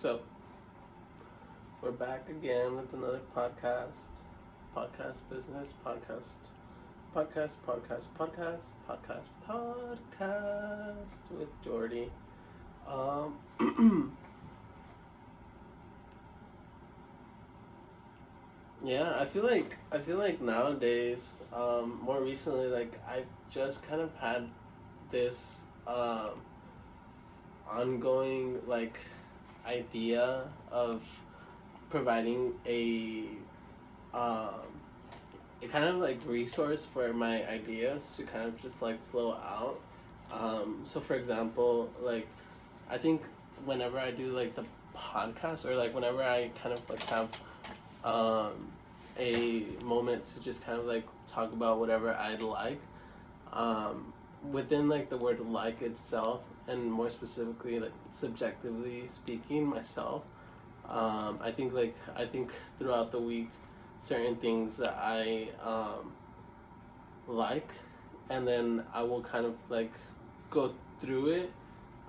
So, we're back again with another podcast. Podcast business, podcast with Jordy. Um, yeah, I feel like nowadays, more recently, like I've just kind of had this ongoing like idea of providing um a kind of like resource for my ideas to kind of just like flow out. So for example, like I think whenever I do like the podcast, or like whenever I kind of like have um a moment to just kind of like talk about whatever I'd like, um within like the word like itself, and more specifically like subjectively speaking myself, I think throughout the week certain things that I like, and then I will kind of like go through it,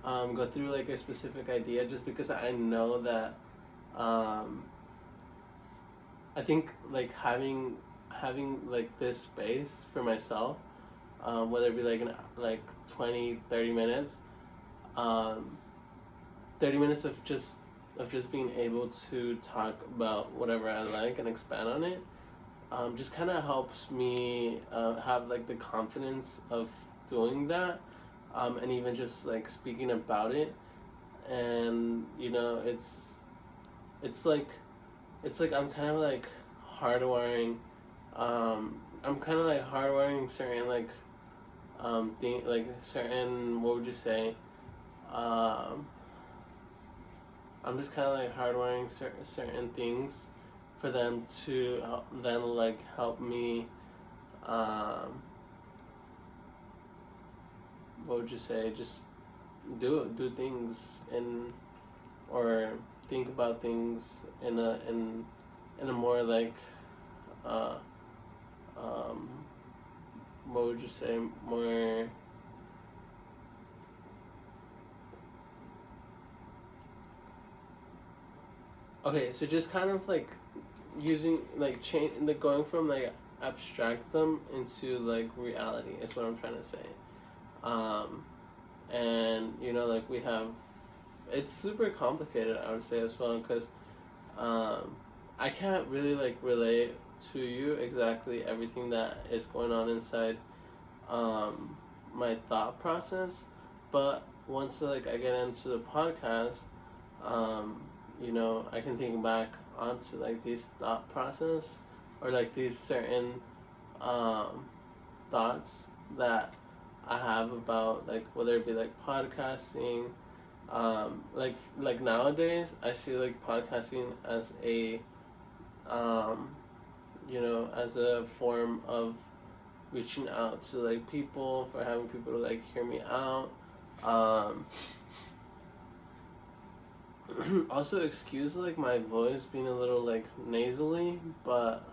go through like a specific idea, just because I know that um, I think like having like this space for myself, whether it be like like 20, 30 minutes, um, 30 minutes of just being able to talk about whatever I like and expand on it, just kind of helps me have like the confidence of doing that, and even just like speaking about it. And it's like I'm kind of like hardwiring. I'm kind of like hardwiring certain like thing, like certain, what would you say? Um, I'm just kind of like hardwiring certain things for them to then like help me. Um, what would you say? Just do things, and or think about things in a more like uh, um, what would you say, more. Okay, so just kind of like using like change, like going from like abstract them into like reality is what I'm trying to say. Um, and like we have, it's super complicated, I would say, as well, because um, I can't really like relate to you exactly everything that is going on inside um, my thought process, but once like I get into the podcast, um, I can think back onto like these thought process, or like these certain um, thoughts that I have about like whether it be like podcasting, like nowadays I see like podcasting as a um, as a form of reaching out to like people, for having people to like hear me out. Um, Also, excuse like my voice being a little like nasally, but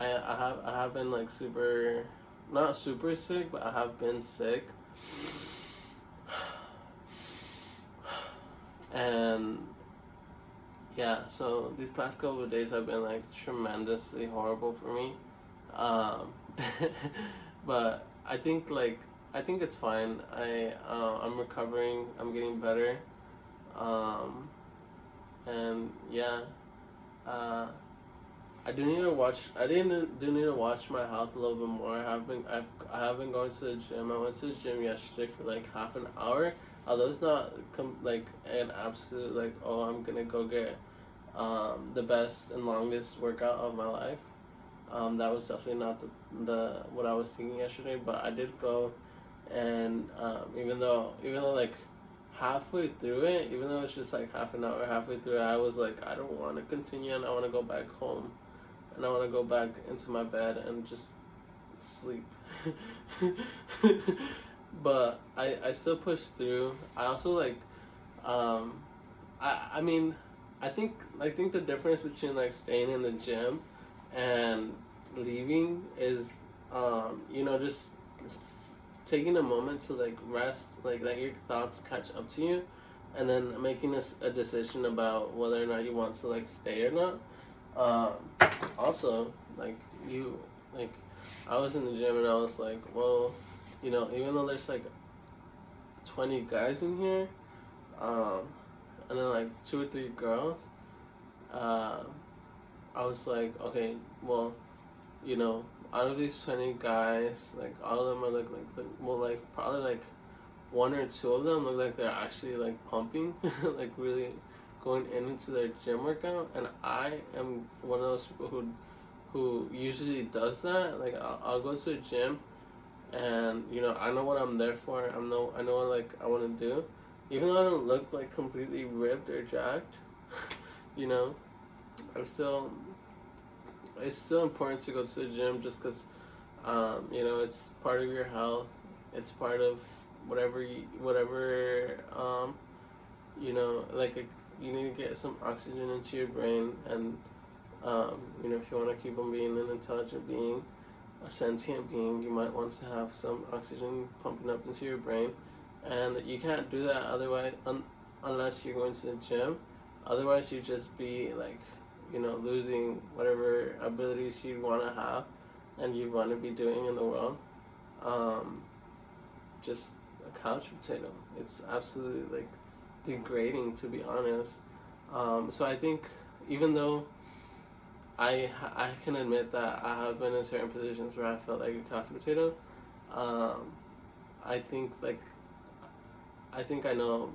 I have been like super, not super sick, but I have been sick. And yeah, so these past couple of days have been like tremendously horrible for me. Um, but I think it's fine. I'm recovering. I'm getting better. Um, and yeah, uh, I do need to watch. I didn't do need to watch my health a little bit more. I have been going to the gym. I went to the gym yesterday for like half an hour. Although it's not like an absolute like, oh, I'm gonna go get the best and longest workout of my life. That was definitely not the what I was thinking yesterday. But I did go, and even though like halfway through it, even though it's just like half an hour, halfway through it, I was like, I don't want to continue, and I want to go back home, and I want to go back into my bed and just sleep. But I still pushed through. I also like um I mean, I think the difference between like staying in the gym and leaving is just taking a moment to like rest, like let your thoughts catch up to you, and then making a decision about whether or not you want to like stay or not. Also, like you, like I was in the gym and I was like, well, even though there's like 20 guys in here, um, and then like two or three girls, uh, I was like, okay, well, out of these 20 guys, like all of them are like probably like one or two of them look like they're actually like pumping, like really going into their gym workout, and I am one of those people who usually does that. Like I'll go to a gym, and I know what I'm there for. I know what like I want to do, even though I don't look like completely ripped or jacked. you know, I'm still. It's still important to go to the gym just because, it's part of your health. It's part of whatever like you need to get some oxygen into your brain, and if you want to keep on being an intelligent being, a sentient being, you might want to have some oxygen pumping up into your brain, and you can't do that otherwise unless you're going to the gym. Otherwise, you just be like, losing whatever abilities you want to have and you want to be doing in the world. Just a couch potato. It's absolutely like degrading, to be honest. So I think even though I can admit that I have been in certain positions where I felt like a couch potato, I think like I know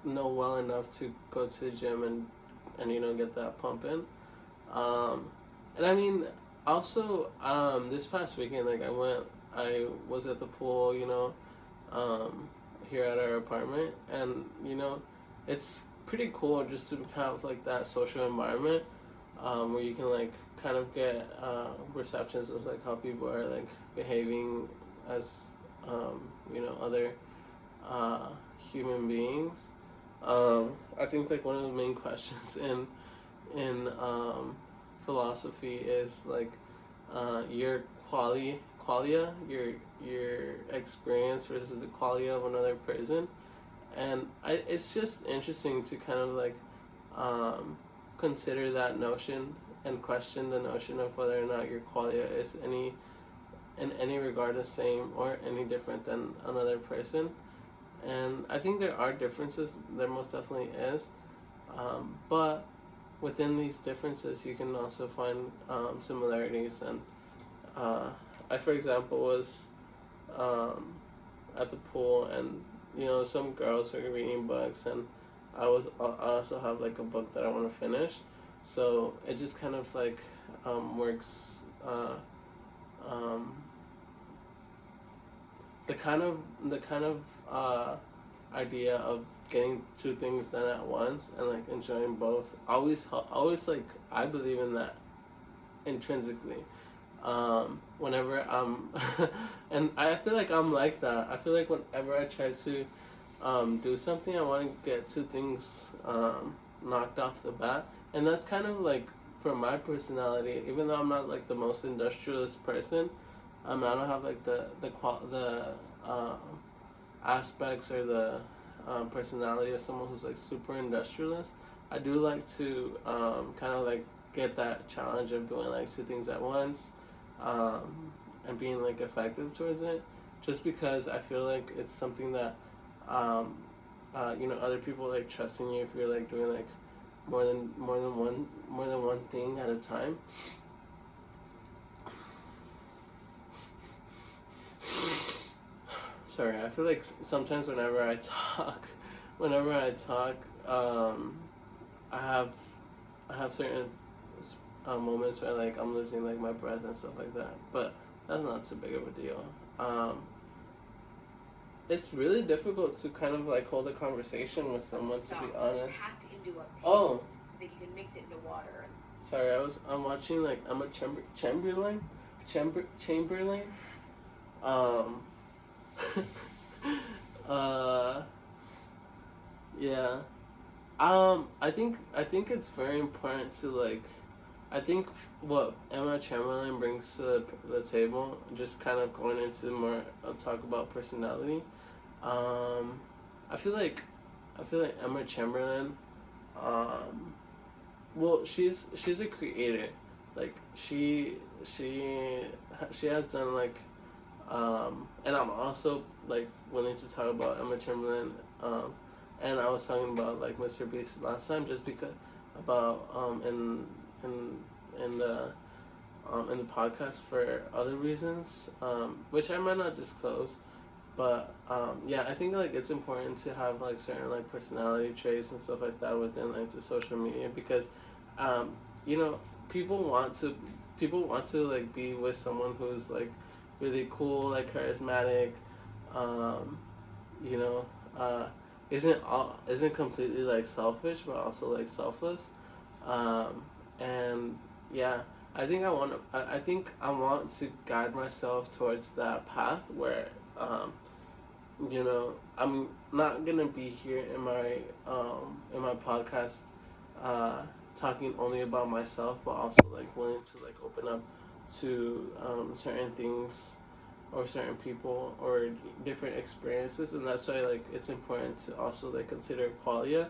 well enough to go to the gym and get that pump in. And I mean, also this past weekend, like I was at the pool, here at our apartment, and it's pretty cool just to have like that social environment, where you can like kind of get perceptions of like how people are like behaving as other human beings. I think like one of the main questions in philosophy is like your qualia, your experience versus the qualia of another person, and it's just interesting to kind of like consider that notion and question the notion of whether or not your qualia is in any regard the same or any different than another person. And I think there are differences. There most definitely is, but within these differences, you can also find similarities. And I, for example, was at the pool, and some girls were reading books, and I also have like a book that I want to finish. So it just kind of like works. The kind of idea of getting two things done at once and like enjoying both always like I believe in that intrinsically. Whenever I'm and I feel like I'm like that. I feel like whenever I try to do something, I want to get two things knocked off the bat, and that's kind of like for my personality. Even though I'm not like the most industrialist person, I don't have like the aspects or the personality of someone who's like super industrialist. I do like to kind of like get that challenge of doing like two things at once, and being like effective towards it. Just because I feel like it's something that other people like trusting you if you're like doing like more than one thing at a time. Sorry, I feel like sometimes whenever I talk, I have certain moments where like I'm losing like my breath and stuff like that. But that's not too big of a deal. It's really difficult to kind of like hold a conversation with someone, to be honest. Packed into a paste Oh. so that you can mix it into water. Sorry, I'm watching like I'm a Chamberlain. Yeah. I think it's very important to like. I think what Emma Chamberlain brings to the table, just kind of going into more talk about personality. I feel like Emma Chamberlain, um, well, she's a creator. Like she she has done like, and I'm also like willing to talk about Emma Chamberlain. And I was talking about like Mr. Beast last time, just because about in in the in the podcast for other reasons, which I might not disclose. But yeah, I think like it's important to have like certain like personality traits and stuff like that within like the social media, because um, you know, people want to like be with someone who's like really cool, like charismatic, um, you know, uh, isn't completely like selfish, but also like selfless, um, and yeah. I think I want to guide myself towards that path where, you know, I'm not gonna be here in my podcast, uh, talking only about myself, but also like willing to like open up to certain things or certain people or different experiences, and that's why like it's important to also like consider qualia,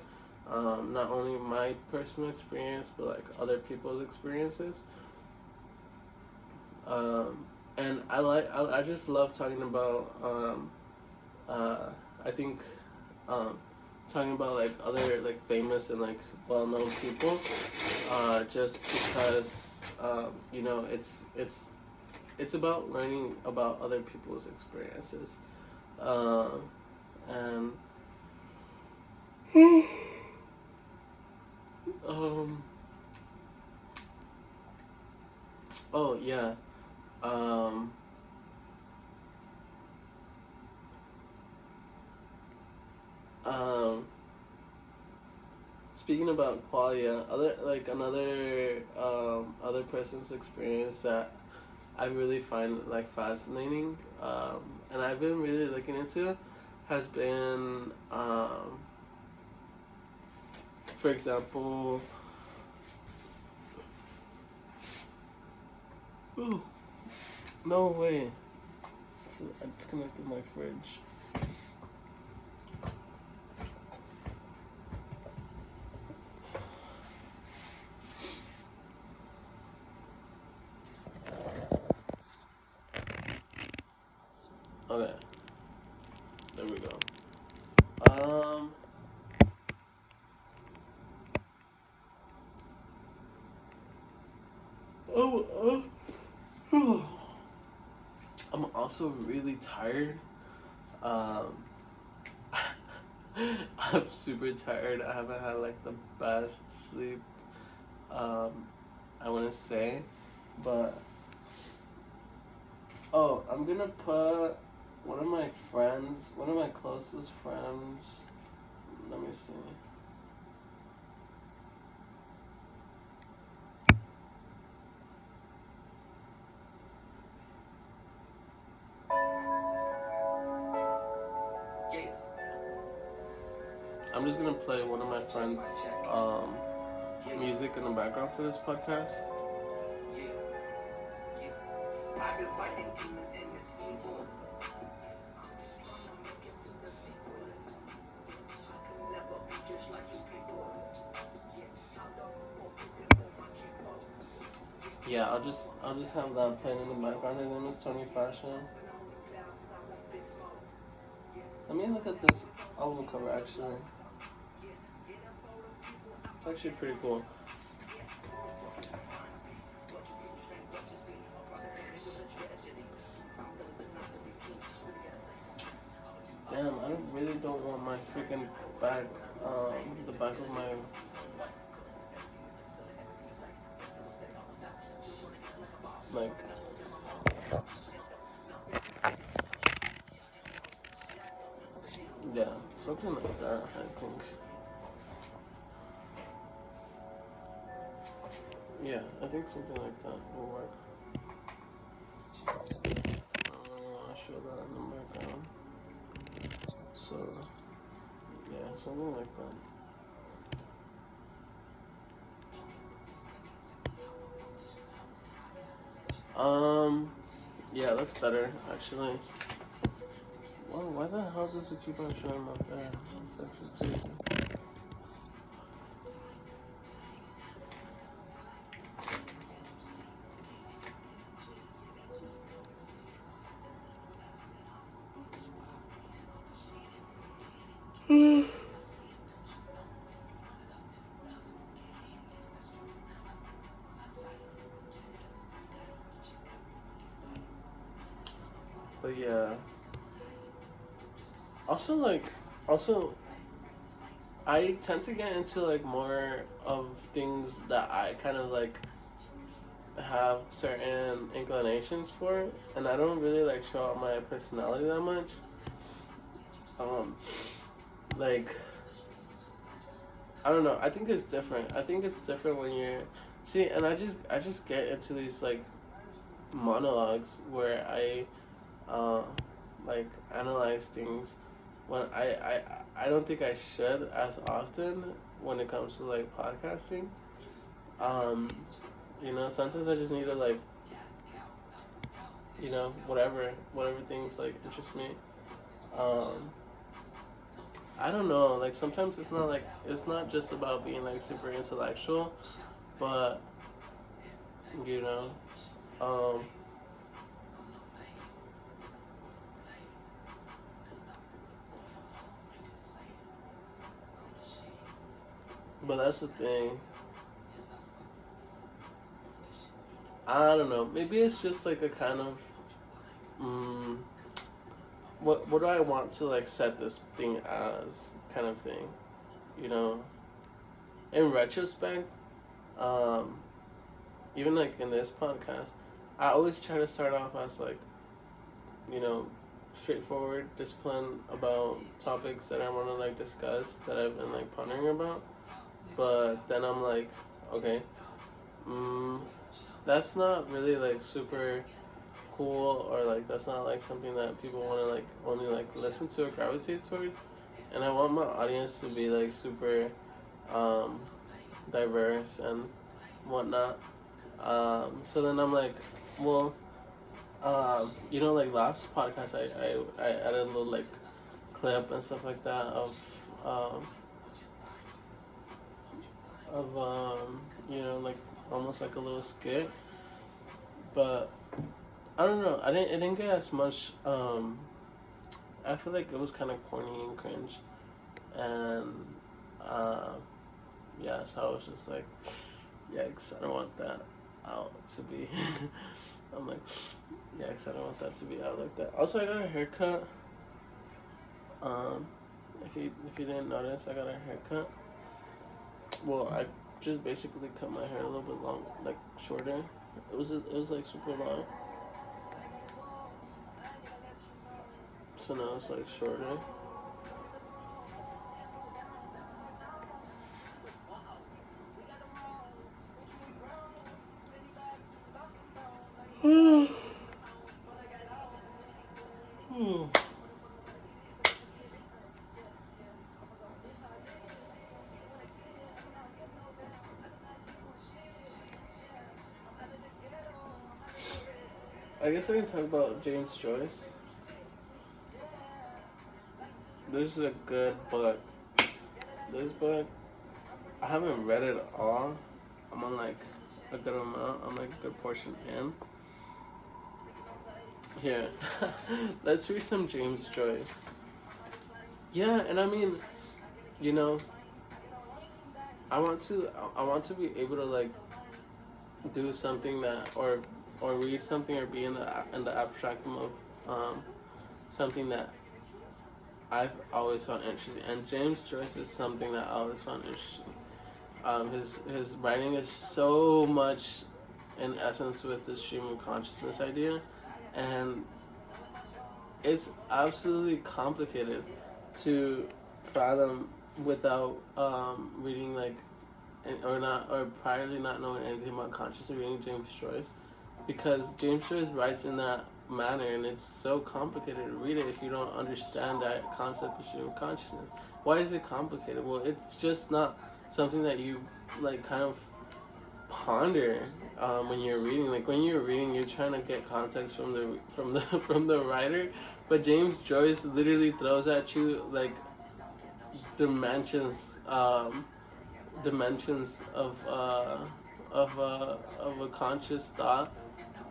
not only my personal experience but like other people's experiences. um, and I just love talking about uh, I think um, talking about like other like famous and like well-known people, just because you know, it's about learning about other people's experiences, um, and um, oh yeah, um, um, speaking about qualia, other like another other person's experience that I really find like fascinating, and I've been really looking into, has been, for example, oh no way, I disconnected my fridge. Okay, there we go. Um, oh, I'm also really tired. Um, I'm super tired. I haven't had like the best sleep. Um, I want to say, but oh, I'm gonna put one of my closest friends. Let me see. I'm just gonna play one of my friends' um, music in the background for this podcast. Yeah, I'll just have that playing in the background. His name is Tony Fashion. Let me look at this album cover actually. It's actually pretty cool. Damn, I really don't want my freaking back, the back of my. Like, yeah, something like that, I think. Yeah, I think something like that will work. I'll show that in the background. So, yeah, something like that. Yeah, that's better, actually. Oh, why the hell does it keep on showing up there? It's actually crazy. But yeah. Also, I tend to get into like more of things that I kind of like have certain inclinations for, and I don't really like show out my personality that much. Um, like I don't know. I think it's different. I think it's different when you're see, and I just get into these like monologues where uh, like analyze things when I don't think I should as often when it comes to like podcasting. Um, sometimes I just need to like whatever things like interest me. Um, I don't know. Like sometimes it's not just about being like super intellectual, but you know, um, but that's the thing. I don't know. Maybe it's just like a kind of, um, what do I want to like set this thing as kind of thing, you know. In retrospect, um, even like in this podcast, I always try to start off as like, you know, straightforward, discipline about topics that I want to like discuss that I've been like pondering about. But then I'm like, okay, mm, that's not really like super cool, or like that's not like something that people want to like only like listen to or gravitate towards. And I want my audience to be like super um, diverse and whatnot. So then I'm like, well, like last podcast, I added a little like clip and stuff like that um, like almost like a little skit, but I don't know. It didn't get as much. I feel like it was kind of corny and cringe, and uh, yeah. So I was just like, yikes! I don't want that out to be. I'm like, yikes! I don't want that to be out like that. Also, I got a haircut. Um, if you didn't notice, I got a haircut. Well, I just basically cut my hair a little bit long, like shorter. It was like super long. So now it's like shorter. I guess I can talk about James Joyce. This is a good book. This book, I haven't read it all. I'm on like a good amount. I'm like a good portion in. Here, let's read some James Joyce. Yeah, and I mean, you know, I want to be able to like do something that or read something or be in the abstractum of something that I've always found interesting. And James Joyce is something that I always found interesting. His writing is so much in essence with the stream of consciousness idea, and it's absolutely complicated to fathom without reading like or priorly not knowing anything about consciousness, reading James Joyce, because James Joyce writes in that manner, and it's so complicated to read it if you don't understand that concept of stream of consciousness. Why is it complicated? Well, it's just not something that you like kind of ponder when you're reading. Like when you're reading, you're trying to get context from the from the writer, But James Joyce literally throws at you like dimensions, dimensions of a conscious thought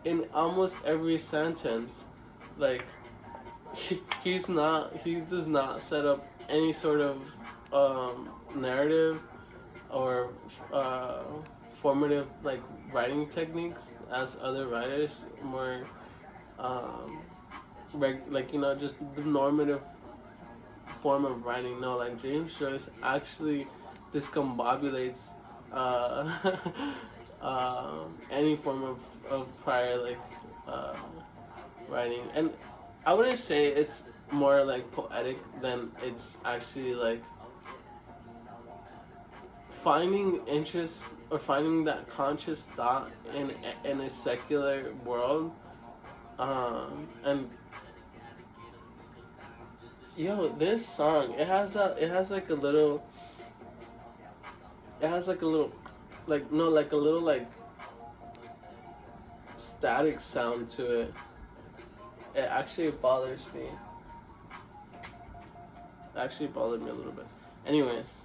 in almost every sentence. Like he does not set up any sort of narrative or uh, formative like writing techniques as other writers more like just the normative form of writing. No, like James Joyce actually discombobulates uh, any form of prior like uh, writing, and I wouldn't say it's more like poetic than it's actually like finding interest or finding that conscious thought in a secular world. And yo, this song it has like a little like no like a little like static sound to it. It actually bothers me. It actually bothered me a little bit. Anyways,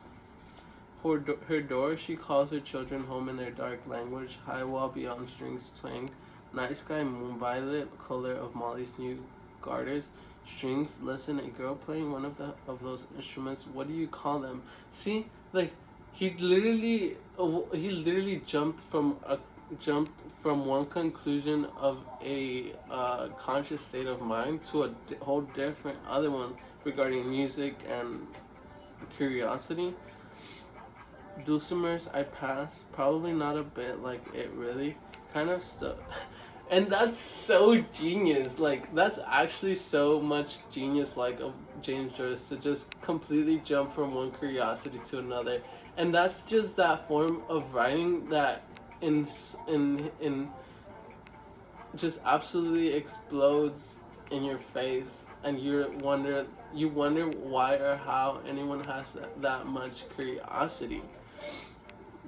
her door, she calls her children home in their dark language. High wall beyond strings twang. Night sky moon violet color of Molly's new garters. Strings, listen, a girl playing one of those instruments. What do you call them? See, like he literally jumped from one conclusion of a conscious state of mind to a whole different other one regarding music and curiosity. Dulcimers I pass, probably not a bit like it really, kind of stuff. And that's so genius. Like that's actually so much genius like of James Joyce to just completely jump from one curiosity to another. And that's just that form of writing that in just absolutely explodes in your face, and you wonder why or how anyone has that much curiosity.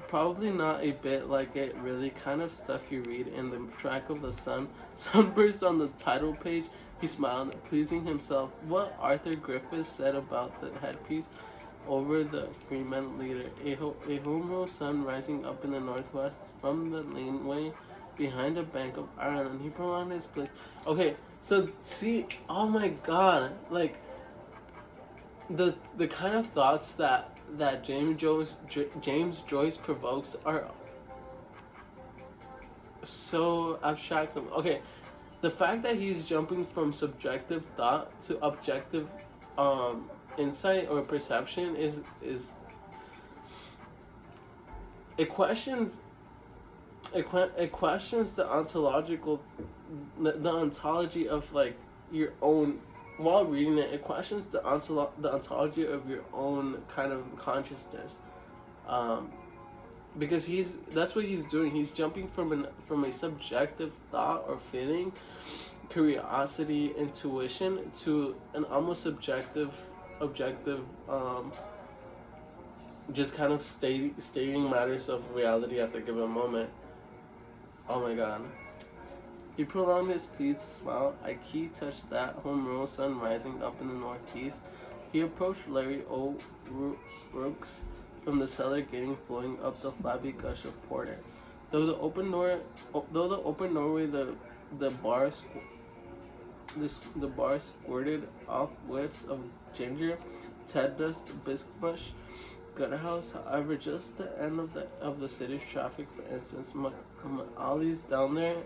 Probably not a bit like it really, kind of stuff you read in the track of the sun. Sunburst on the title page. He smiled, pleasing himself. What Arthur Griffith said about the headpiece over the Freeman leader. A homo sun rising up in the northwest from the laneway behind a bank of iron, and he prolonged his place. Okay, so see, oh my god, like the kind of thoughts that James Joyce provokes are so abstract. Okay, the fact that he's jumping from subjective thought to objective insight or perception is it questions the ontology of like your own. While reading it, it questions the ontology of your own kind of consciousness, because that's what he's doing. He's jumping from a subjective thought or feeling, curiosity, intuition, to an almost subjective, objective, just kind of stating matters of reality at the given moment. Oh my god. He prolonged his pleased smile. Ike touched that home-rule sun rising up in the northeast. He approached Larry O'Rourke's from the cellar getting flowing up the flabby gush of porter. Though the open doorway, the bar squirted off whiffs of ginger, Ted dust, bisque brush, gutter house. However, just the end of the city's traffic. For instance, Ali's down there.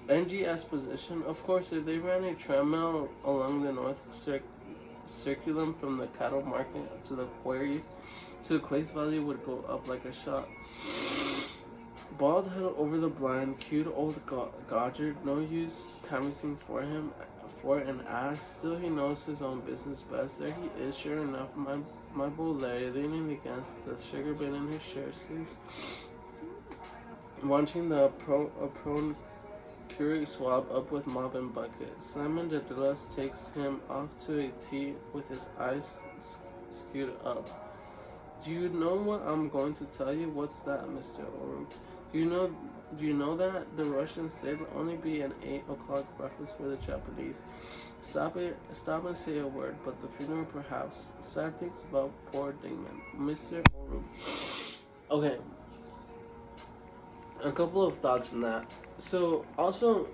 NGS position. Of course, if they ran a tramway along the north circulum from the cattle market to the quarries to the Quays Valley, would go up like a shot. Bald head over the blind, cute old Goddard, no use canvassing for him for an ass. Still, he knows his own business best. There he is, sure enough, my boy Larry, leaning against the sugar bin in his shirt sleeves, watching the prone Keurig swab up with mop and bucket. Simon Dedalus takes him off to a tee with his eyes skewed up. Do you know what I'm going to tell you? What's that, Mr. O'Rourke? Do you know that the Russians say there'll only be an 8 o'clock breakfast for the Japanese? Stop and say a word, but the freedom perhaps. Sad things about poor Dingman. Mr. Oru. Okay. A couple of thoughts on that. So, also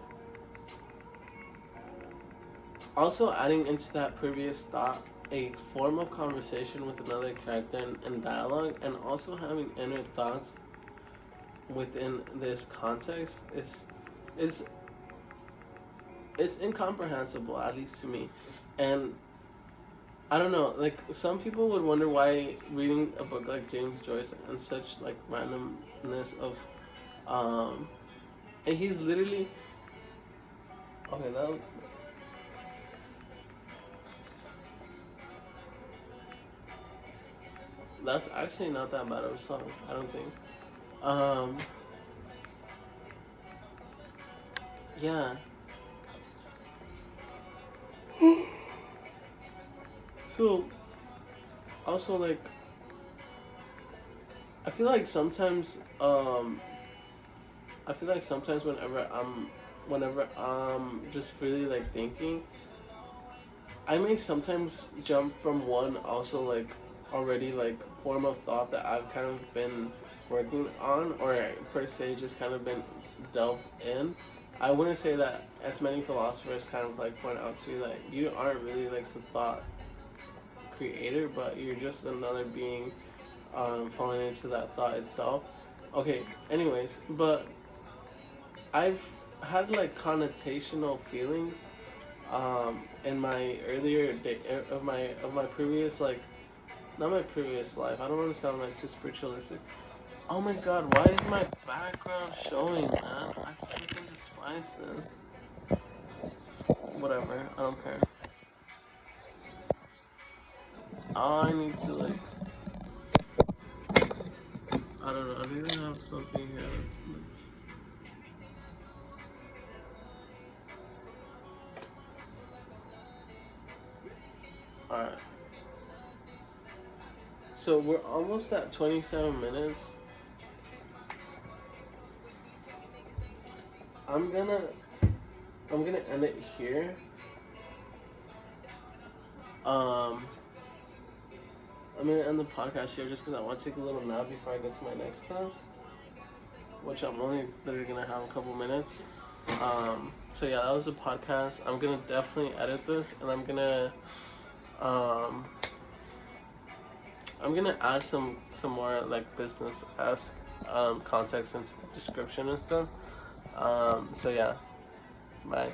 adding into that previous thought, a form of conversation with another character and dialogue, and also having inner thoughts within this context is it's incomprehensible, at least to me. And I don't know, like some people would wonder why reading a book like James Joyce and such like randomness of and he's literally okay that's actually not that bad of a song, I don't think. Yeah. So, also like, I feel like sometimes, whenever I'm just really like thinking, I may sometimes jump from one also like already like form of thought that I've kind of been working on, or per se just kind of been delved in. I wouldn't say that, as many philosophers kind of like point out to you, that you aren't really like the thought creator, but you're just another being falling into that thought itself. Okay, anyways, but I've had like connotational feelings in my earlier day of my previous like not my previous life. I don't want to sound like too spiritualistic. Oh my god, why is my background showing, man? I freaking despise this. Whatever, I don't care. I need to like I don't know, I need to have something here that's alright. So we're almost at 27 minutes. I'm gonna end it here. I'm gonna end the podcast here just because I want to take a little nap before I get to my next class, which I'm only literally gonna have a couple minutes. So yeah, that was a podcast. I'm gonna definitely edit this, and I'm gonna add some more like business-esque context into the description and stuff. So yeah, bye.